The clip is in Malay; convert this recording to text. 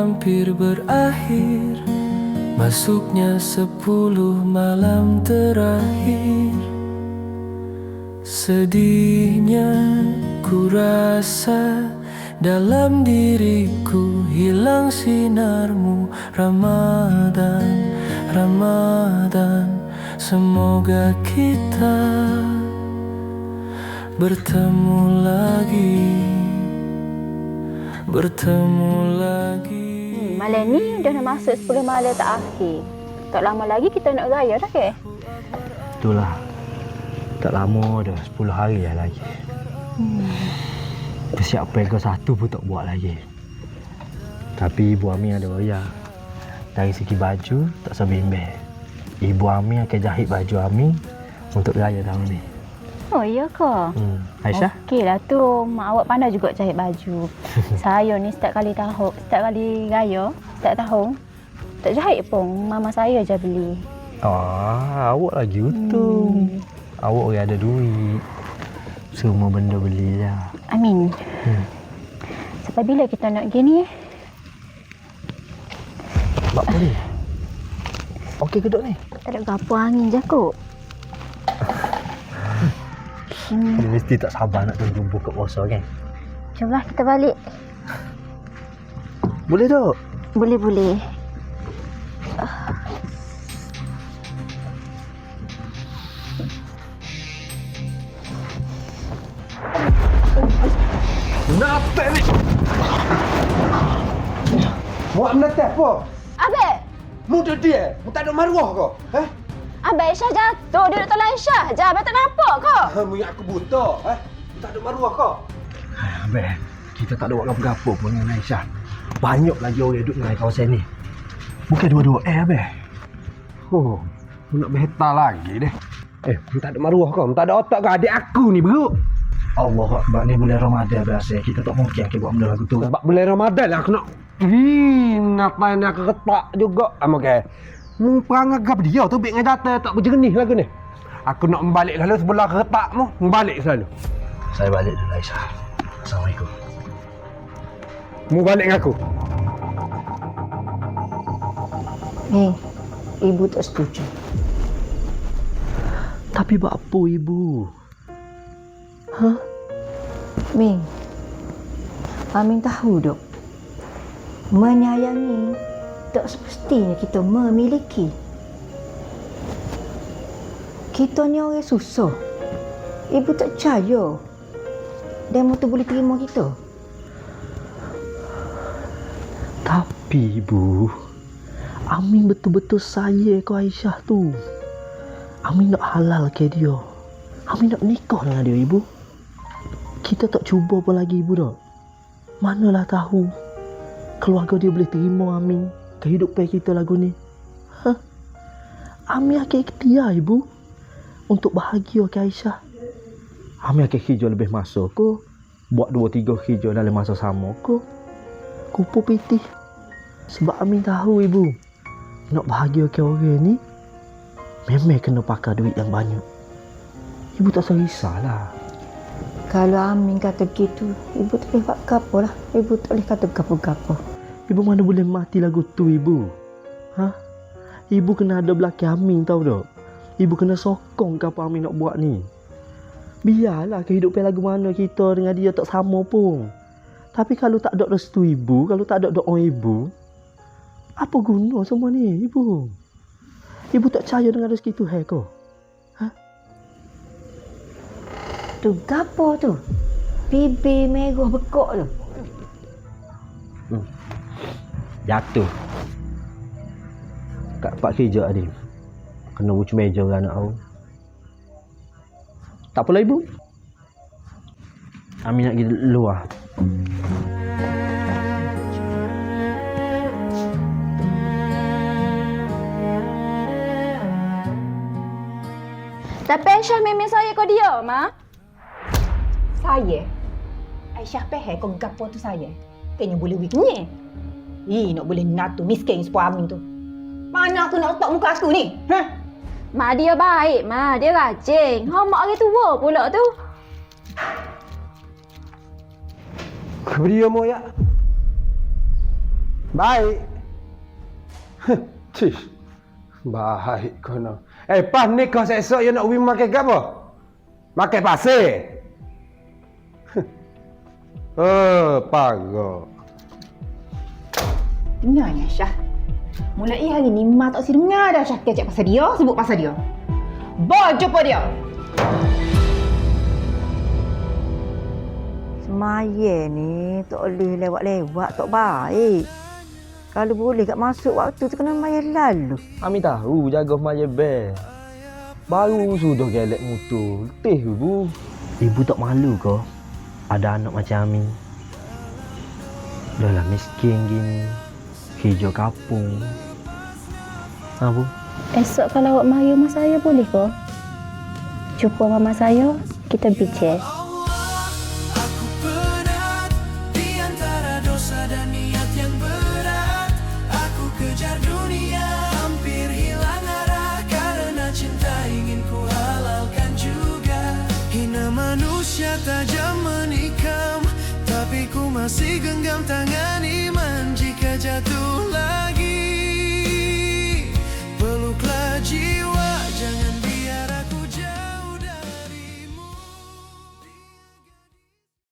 hampir berakhir, masuknya 10 malam terakhir. Sedihnya ku rasa dalam diriku hilang sinarmu. Ramadan, Ramadan, semoga kita bertemu lagi, bertemu lagi. Malam ni dah nak masuk 10 malam terakhir. Tak lama lagi kita nak raya dah ke? Itulah. Tak lama dah, 10 hari dah lagi. Persiapan kau satu pun tak buat lagi. Tapi Ibu Ami ada bayar. Dari segi baju, tak sebimbang. Ibu Ami akan jahit baju Ami untuk raya tahun ni. Oh, iya ke? Aisyah? Okeylah tu, mak awak pandai juga jahit baju. Saya ni setiap kali raya, setiap tahun, tak jahit pun. Mama saya je beli. Awak lagi untung. Awak orang ada duit. Semua benda beli lah. Amin. Sampai bila kita nak gini? Bak boleh? Okey ke dok ni? Tak ada gapo angin je kot. Dia mesti tak sabar nak tunggu buka puasa kan? Jomlah kita balik. Boleh dok? Boleh. Kenapa ni? Buat menetes apa? Abang! Muda dia, mu tak ada maruah kau? Abang Aisyah jatuh, dia nak tolong Aisyah je. Abang tak nampak kau? Mu yang aku buta, Mu tak ada maruah kau? Abang, kita tak ada buat apa-apa pun dengan Aisyah. Banyak lagi orang duduk dengan kawasan ni. Bukan dua-dua abang. Oh, mu nak berheta lagi deh. Mu tak ada maruah kau, mu tak ada otak kau. Adik aku ni beruk. Allah Akbar, ni bulan Ramadan biasa. Kita tak mungkin akan buat benda lagu tu. Sebab bulan Ramadan lah aku nak. Ngapain aku ketak juga. Okey. Mu perang agak dia tu bik dengan data tak berjernih lagu ni. Aku nak membalik lalu sebelah ketakmu, membalik selalu. Saya balik dulu Aisyah. Assalamualaikum. Mu balik dengan aku. Ibu tak setuju. Tapi buat apa ibu? Ming, Amin tahu dok, menyayangi tak semestinya kita memiliki. Kita ni orang susah. Ibu tak percaya demo tu boleh terima kita. Tapi ibu, Amin betul-betul sayang kau Aisyah tu. Amin nak halal ke dia. Amin nak nikah dengan dia ibu. Kita tak cuba pun lagi ibu dah. Manalah tahu keluarga dia boleh terima Amin kehidupan kita lagu ni. Amin akan ikhtiar ibu untuk bahagia ke Aisyah. Amin akan hijau lebih masa ko, buat 2-3 hijau dalam masa sama ko. Kupu pitih. Sebab Amin tahu ibu, nak bahagia ke orang ni memang kena pakai duit yang banyak. Ibu tak usah risaulah. Kalau Amin kata gitu, ibu tak boleh buat gapo lah. Ibu tak boleh kata gapo-gapo. Ibu mana boleh mati lagu tu ibu. Ibu kena ada belakang Amin tahu tak. Ibu kena sokong ke apa Amin nak buat ni. Biarlah kehidupan lagu mana kita dengan dia tak sama pun. Tapi kalau tak ada restu ibu, kalau tak ada doa ibu, apa guna semua ni ibu? Ibu tak percaya dengan rezeki Tuhan kau? Tu gapo tu? Bibir merah bekok tu. Jatuh kat tempat kerja ni. Kena bucu meja dengan anak aku. Tak apalah ibu. Amin nak pergi luar. Tapi Aisyah memang saya kau dia, Ma. Saya? Aisyah peheh kau gapo tu saya? Kayaknya boleh wiknya. Nak boleh natu miskin sepuluh Amin tu. Mana aku nak letak muka aku ni? Ma dia baik, Ma. Dia rajin. Homak orang tua pula tu. Beri mo ya. Baik. Cih. Baik kono. Pas ni kau esok you nak pergi makan ke apa? Makan pasir. Pago. Dengar ni Syah. Mulai hari ni Mak tak si dengar dah Syah kecek pasal dia, sebut pasal dia. Bawa jumpa dia. Semaya ni tak boleh lewat-lewat, tak baik. Kalau boleh kat masuk waktu tu kena bayar lalu. Ami tahu jaga maya bel. Baru sudah gelek motor. Letih ke bu? Ibu tak malu ke? Ada anak macam Ami. Dah lah miskin gini. Kerja kapung. Ha bu? Esok kalau awak maya rumah saya boleh ke? Jumpa mama saya, kita bincang. Aku penat di antara dosa dan niat yang berat. Aku kejar dunia, hampir hilang arah karena cinta ingin ku halalkan juga. Hina manusia tajam menikam, tapi ku masih genggam tangan iman jika jatuh